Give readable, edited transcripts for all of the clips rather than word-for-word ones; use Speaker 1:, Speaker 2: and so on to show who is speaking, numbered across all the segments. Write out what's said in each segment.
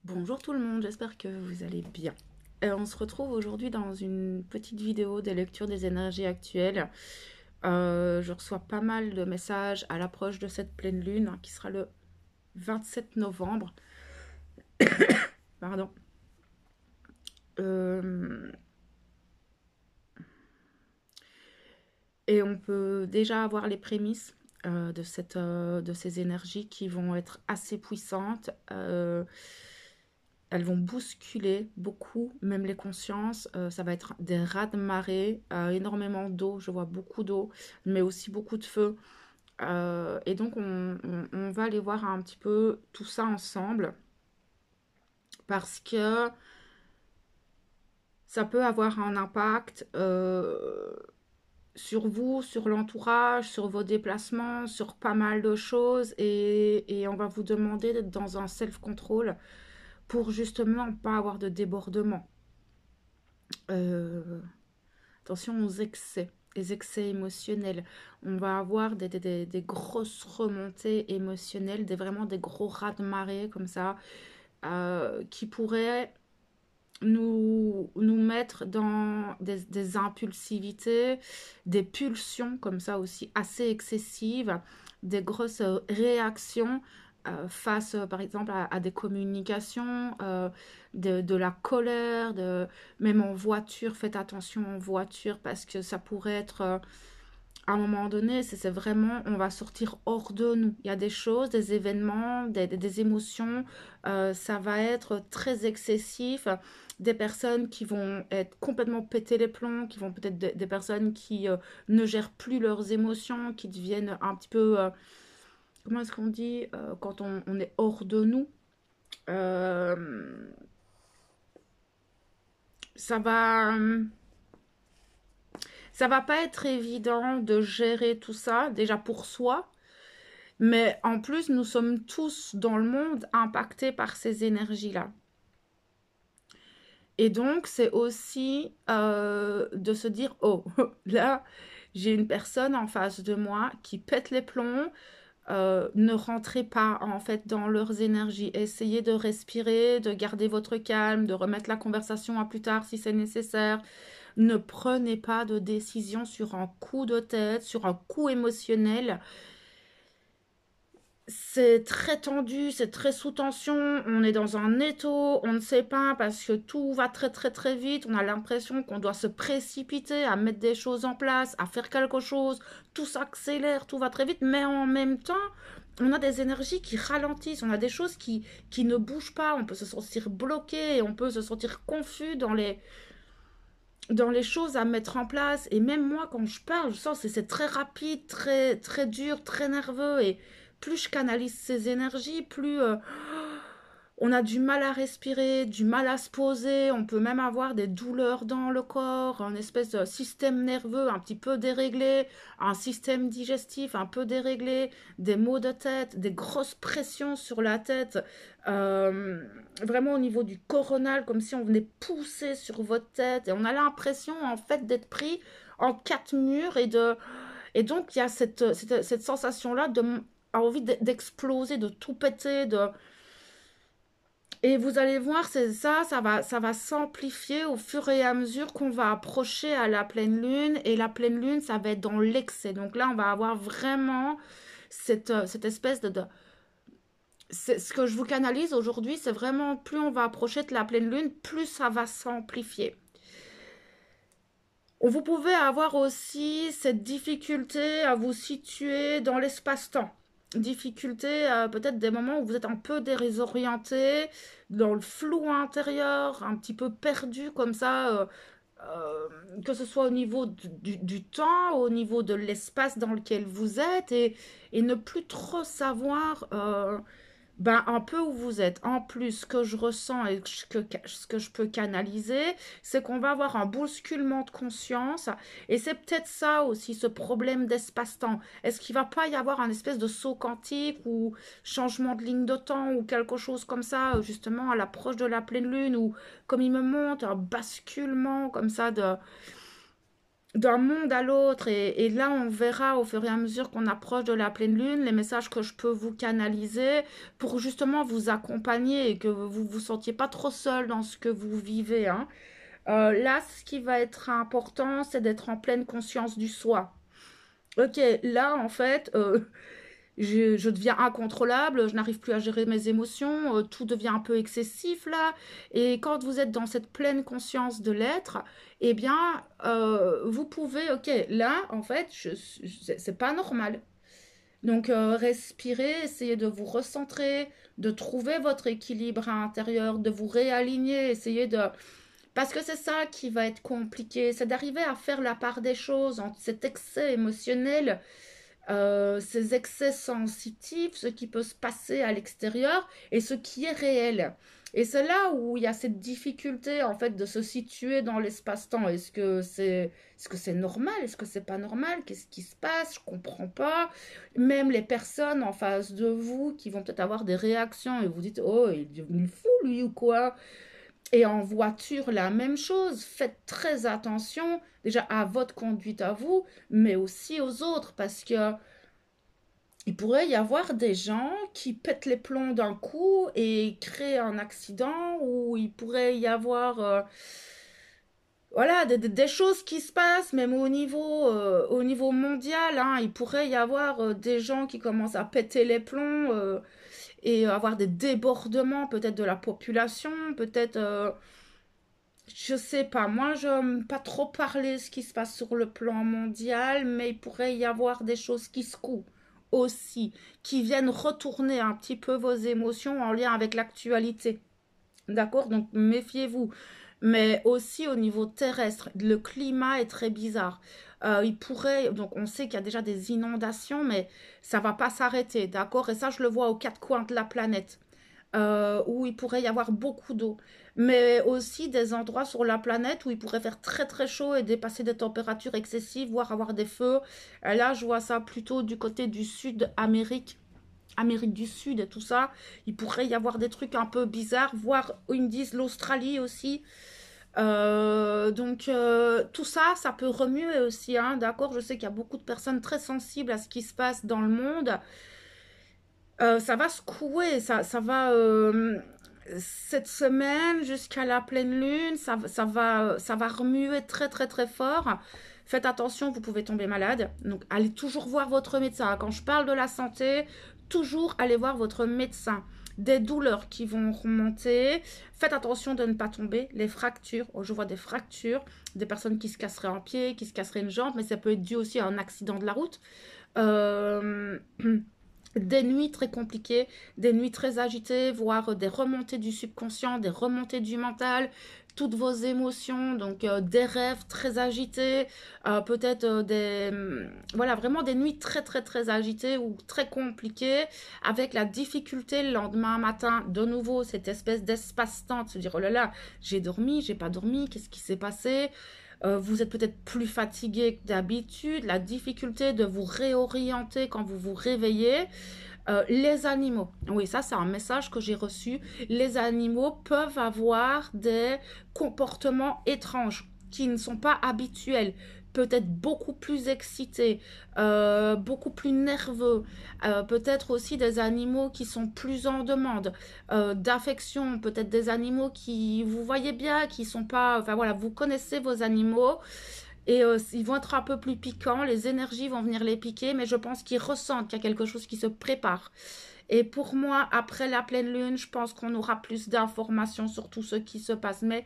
Speaker 1: Bonjour tout le monde, j'espère que vous allez bien. On se retrouve aujourd'hui dans une petite vidéo des lectures des énergies actuelles. Je reçois pas mal de messages à l'approche de cette pleine lune qui sera le 27 novembre. Pardon. Euh, et on peut déjà avoir les prémices de ces énergies qui vont être assez puissantes. Elles vont bousculer beaucoup, même les consciences. Ça va être des raz-de-marée, énormément d'eau. Je vois beaucoup d'eau, mais aussi beaucoup de feu. Et donc, on va aller voir un petit peu tout ça ensemble parce que ça peut avoir un impact sur vous, sur l'entourage, sur vos déplacements, sur pas mal de choses. Et on va vous demander d'être dans un self-control pour justement pas avoir de débordement. Euh, Attention aux excès, les excès émotionnels. On va avoir des grosses remontées émotionnelles, vraiment des gros raz-de-marée comme ça, qui pourraient nous mettre dans des impulsivités, des pulsions comme ça aussi assez excessives, des grosses réactions face par exemple à des communications, de la colère, même en voiture, faites attention en voiture parce que ça pourrait être à un moment donné, c'est vraiment, on va sortir hors de nous. Il y a des choses, des événements, des émotions, ça va être très excessif. Des personnes qui vont être complètement pété les plombs, qui vont peut-être des personnes qui ne gèrent plus leurs émotions, qui deviennent un petit peu, comment est-ce qu'on dit, quand on est hors de nous. Euh, ça va, ça va pas être évident de gérer tout ça, déjà pour soi. Mais en plus, nous sommes tous dans le monde impactés par ces énergies-là. Et donc, c'est aussi de se dire, oh, là, j'ai une personne en face de moi qui pète les plombs. Ne rentrez pas en fait dans leurs énergies. Essayez de respirer, de garder votre calme, de remettre la conversation à plus tard si c'est nécessaire. Ne prenez pas de décision sur un coup de tête, sur un coup émotionnel. C'est très tendu, c'est très sous tension, on est dans un étau, on ne sait pas parce que tout va très très très vite, on a l'impression qu'on doit se précipiter à mettre des choses en place, à faire quelque chose, tout s'accélère, tout va très vite, mais en même temps, on a des énergies qui ralentissent, on a des choses qui ne bougent pas, on peut se sentir bloqué, on peut se sentir confus dans les choses à mettre en place. Et même moi, quand je parle, je sens que c'est très rapide, très, très dur, très nerveux. Et plus je canalise ces énergies, plus on a du mal à respirer, du mal à se poser. On peut même avoir des douleurs dans le corps, un espèce de système nerveux un petit peu déréglé, un système digestif un peu déréglé, des maux de tête, des grosses pressions sur la tête. Euh, Vraiment au niveau du coronal, comme si on venait pousser sur votre tête. Et on a l'impression, en fait, d'être pris en quatre murs et donc, il y a cette sensation-là de envie d'exploser, de tout péter, et vous allez voir, c'est ça, ça va s'amplifier au fur et à mesure qu'on va approcher à la pleine lune. Et la pleine lune, ça va être dans l'excès. Donc là, on va avoir vraiment cette espèce ce que je vous canalise aujourd'hui, c'est vraiment plus on va approcher de la pleine lune, plus ça va s'amplifier. Vous pouvez avoir aussi cette difficulté à vous situer dans l'espace-temps. Difficulté, peut-être des moments où vous êtes un peu désorienté, dans le flou intérieur, un petit peu perdu comme ça, que ce soit au niveau du temps, au niveau de l'espace dans lequel vous êtes, et ne plus trop savoir ben, un peu où vous êtes. En plus, ce que je ressens et ce que je peux canaliser, c'est qu'on va avoir un bousculement de conscience. Et c'est peut-être ça aussi, ce problème d'espace-temps. Est-ce qu'il va pas y avoir un espèce de saut quantique ou changement de ligne de temps ou quelque chose comme ça, justement à l'approche de la pleine lune, ou comme il me montre, un basculement comme ça d'un monde à l'autre. Et là, on verra au fur et à mesure qu'on approche de la pleine lune, les messages que je peux vous canaliser pour justement vous accompagner et que vous vous sentiez pas trop seul dans ce que vous vivez, hein. Là, ce qui va être important, c'est d'être en pleine conscience du soi. Ok, là, en fait, je deviens incontrôlable, je n'arrive plus à gérer mes émotions, tout devient un peu excessif là. Et quand vous êtes dans cette pleine conscience de l'être, eh bien, vous pouvez, ok, là, en fait, c'est pas normal. Donc, respirez, essayez de vous recentrer, de trouver votre équilibre intérieur, de vous réaligner, essayez de... Parce que c'est ça qui va être compliqué, c'est d'arriver à faire la part des choses entre cet excès émotionnel, ces excès sensitifs, ce qui peut se passer à l'extérieur et ce qui est réel. Et c'est là où il y a cette difficulté en fait de se situer dans l'espace-temps. Est-ce que c'est normal? Est-ce que c'est pas normal? Qu'est-ce qui se passe? Je comprends pas. Même les personnes en face de vous qui vont peut-être avoir des réactions et vous dites oh il est devenu fou lui ou quoi? Et en voiture, la même chose. Faites très attention déjà à votre conduite à vous, mais aussi aux autres, parce que il pourrait y avoir des gens qui pètent les plombs d'un coup et créent un accident, ou il pourrait y avoir voilà, des choses qui se passent, même au niveau mondial, hein. Il pourrait y avoir des gens qui commencent à péter les plombs et avoir des débordements peut-être de la population, peut-être je sais pas, moi je n'aime pas trop parler ce qui se passe sur le plan mondial, mais il pourrait y avoir des choses qui secouent aussi, qui viennent retourner un petit peu vos émotions en lien avec l'actualité. D'accord? Donc méfiez-vous. Mais aussi au niveau terrestre, le climat est très bizarre. Il pourrait, donc on sait qu'il y a déjà des inondations, mais ça va pas s'arrêter, d'accord? Et ça, je le vois aux quatre coins de la planète où il pourrait y avoir beaucoup d'eau, mais aussi des endroits sur la planète où il pourrait faire très très chaud et dépasser des températures excessives, voire avoir des feux. Là, je vois ça plutôt du côté du Sud-Amérique. Amérique du Sud et tout ça, il pourrait y avoir des trucs un peu bizarres, voire ils disent l'Australie aussi. Donc tout ça, ça peut remuer aussi, hein, d'accord. Je sais qu'il y a beaucoup de personnes très sensibles à ce qui se passe dans le monde. Ça va secouer, ça va cette semaine jusqu'à la pleine lune, ça va remuer très très très fort. Faites attention, vous pouvez tomber malade. Donc allez toujours voir votre médecin. Quand je parle de la santé, toujours allez voir votre médecin. Des douleurs qui vont remonter. Faites attention de ne pas tomber. Les fractures, oh, je vois des fractures, des personnes qui se casseraient un pied, qui se casseraient une jambe, mais ça peut être dû aussi à un accident de la route. Euh, des nuits très compliquées, des nuits très agitées, voire des remontées du subconscient, des remontées du mental, toutes vos émotions, donc des rêves très agités, peut-être voilà, vraiment des nuits très très très agitées ou très compliquées, avec la difficulté le lendemain matin, de nouveau, cette espèce d'espace-temps, de se dire, oh là là, j'ai dormi, j'ai pas dormi, qu'est-ce qui s'est passé? Vous êtes peut-être plus fatigué que d'habitude, la difficulté de vous réorienter quand vous vous réveillez. Les animaux, oui, ça c'est un message que j'ai reçu. Les animaux peuvent avoir des comportements étranges qui ne sont pas habituels, peut-être beaucoup plus excités, beaucoup plus nerveux, peut-être aussi des animaux qui sont plus en demande d'affection, peut-être des animaux qui, vous voyez bien, qui sont pas, enfin voilà, vous connaissez vos animaux, et ils vont être un peu plus piquants, les énergies vont venir les piquer, mais je pense qu'ils ressentent qu'il y a quelque chose qui se prépare. Et pour moi, après la pleine lune, je pense qu'on aura plus d'informations sur tout ce qui se passe. Mais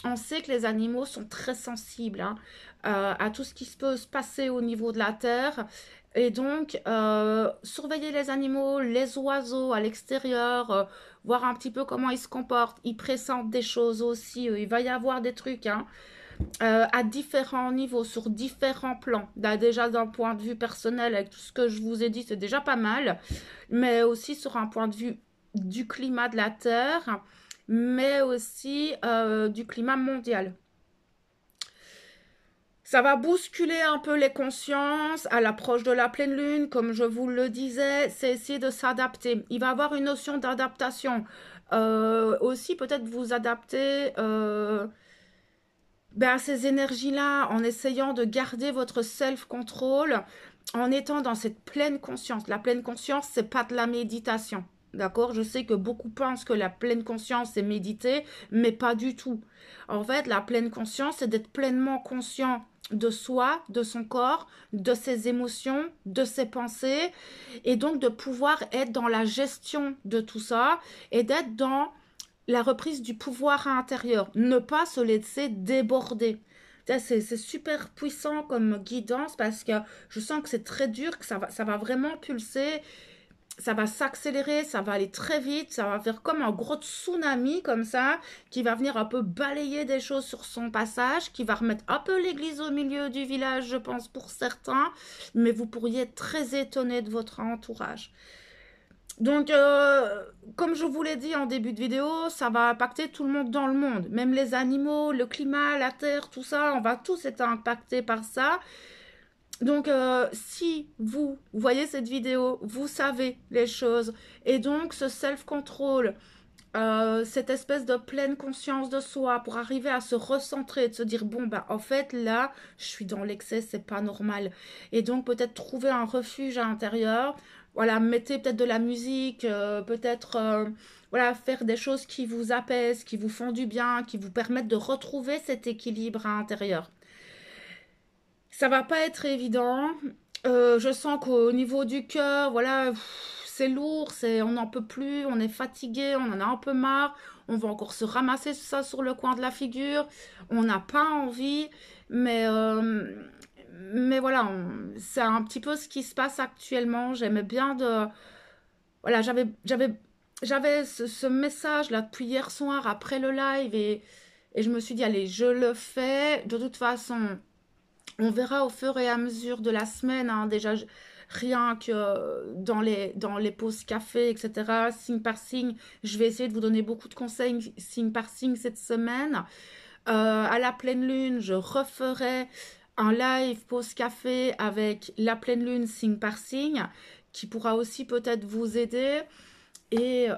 Speaker 1: on sait que les animaux sont très sensibles, hein, à tout ce qui peut se passer au niveau de la Terre. Et donc, surveiller les animaux, les oiseaux à l'extérieur, voir un petit peu comment ils se comportent. Ils pressentent des choses aussi. Il va y avoir des trucs, hein, à différents niveaux, sur différents plans. Là, déjà d'un point de vue personnel, avec tout ce que je vous ai dit, c'est déjà pas mal, mais aussi sur un point de vue du climat de la Terre, mais aussi du climat mondial. Ça va bousculer un peu les consciences à l'approche de la pleine lune, comme je vous le disais, c'est essayer de s'adapter. Il va y avoir une notion d'adaptation. Aussi, peut-être vous adapter ben, ces énergies-là, en essayant de garder votre self-control, en étant dans cette pleine conscience. La pleine conscience, c'est pas de la méditation. D'accord? Je sais que beaucoup pensent que la pleine conscience, c'est méditer, mais pas du tout. En fait, la pleine conscience, c'est d'être pleinement conscient de soi, de son corps, de ses émotions, de ses pensées, et donc de pouvoir être dans la gestion de tout ça et d'être dans la reprise du pouvoir intérieur, ne pas se laisser déborder. C'est super puissant comme guidance parce que je sens que c'est très dur, que ça va vraiment pulser, ça va s'accélérer, ça va aller très vite, ça va faire comme un gros tsunami comme ça, qui va venir un peu balayer des choses sur son passage, qui va remettre un peu l'église au milieu du village, je pense, pour certains, mais vous pourriez être très étonné de votre entourage. Donc, comme je vous l'ai dit en début de vidéo, ça va impacter tout le monde dans le monde. Même les animaux, le climat, la terre, tout ça, on va tous être impactés par ça. Donc, si vous voyez cette vidéo, vous savez les choses. Et donc, ce self-control, cette espèce de pleine conscience de soi pour arriver à se recentrer, de se dire, bon, bah, en fait, là, je suis dans l'excès, c'est pas normal. Et donc, peut-être trouver un refuge à l'intérieur. Voilà, mettez peut-être de la musique, peut-être, voilà, faire des choses qui vous apaisent, qui vous font du bien, qui vous permettent de retrouver cet équilibre à l'intérieur. Ça va pas être évident. Je sens qu'au niveau du cœur, voilà, c'est lourd, on n'en peut plus, on est fatigué, on en a un peu marre, on va encore se ramasser ça sur le coin de la figure, on n'a pas envie, mais, mais voilà, c'est un petit peu ce qui se passe actuellement. J'aimais bien de... Voilà, j'avais ce message-là depuis hier soir après le live et je me suis dit, allez, je le fais. De toute façon, on verra au fur et à mesure de la semaine, hein, déjà rien que dans les pauses café, etc., signe par signe, je vais essayer de vous donner beaucoup de conseils signe par signe cette semaine. À la pleine lune, je referai un live pause café avec la pleine lune signe par signe, qui pourra aussi peut-être vous aider. Et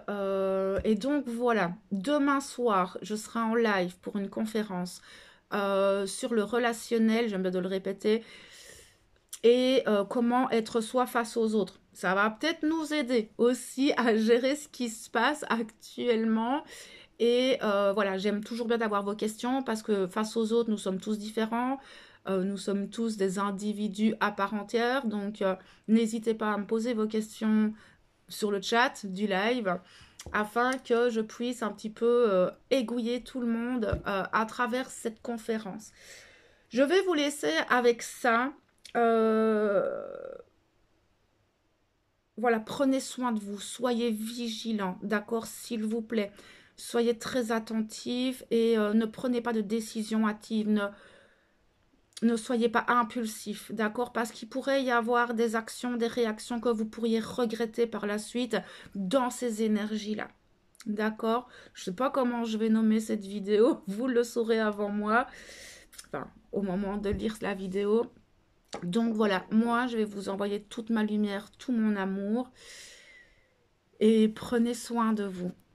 Speaker 1: donc voilà, demain soir, je serai en live pour une conférence sur le relationnel, j'aime bien de le répéter, et comment être soi face aux autres. Ça va peut-être nous aider aussi à gérer ce qui se passe actuellement. Et voilà, j'aime toujours bien d'avoir vos questions parce que face aux autres, nous sommes tous différents. Nous sommes tous des individus à part entière. Donc, n'hésitez pas à me poser vos questions sur le chat du live afin que je puisse un petit peu aiguiller tout le monde à travers cette conférence. Je vais vous laisser avec ça. Euh, voilà, prenez soin de vous, soyez vigilants, d'accord, s'il vous plaît. Soyez très attentifs et ne prenez pas de décision hâtive, ne soyez pas impulsifs, d'accord, parce qu'il pourrait y avoir des actions, des réactions que vous pourriez regretter par la suite dans ces énergies-là. D'accord? Je ne sais pas comment je vais nommer cette vidéo, vous le saurez avant moi, enfin, au moment de lire la vidéo. Donc voilà, moi je vais vous envoyer toute ma lumière, tout mon amour et prenez soin de vous.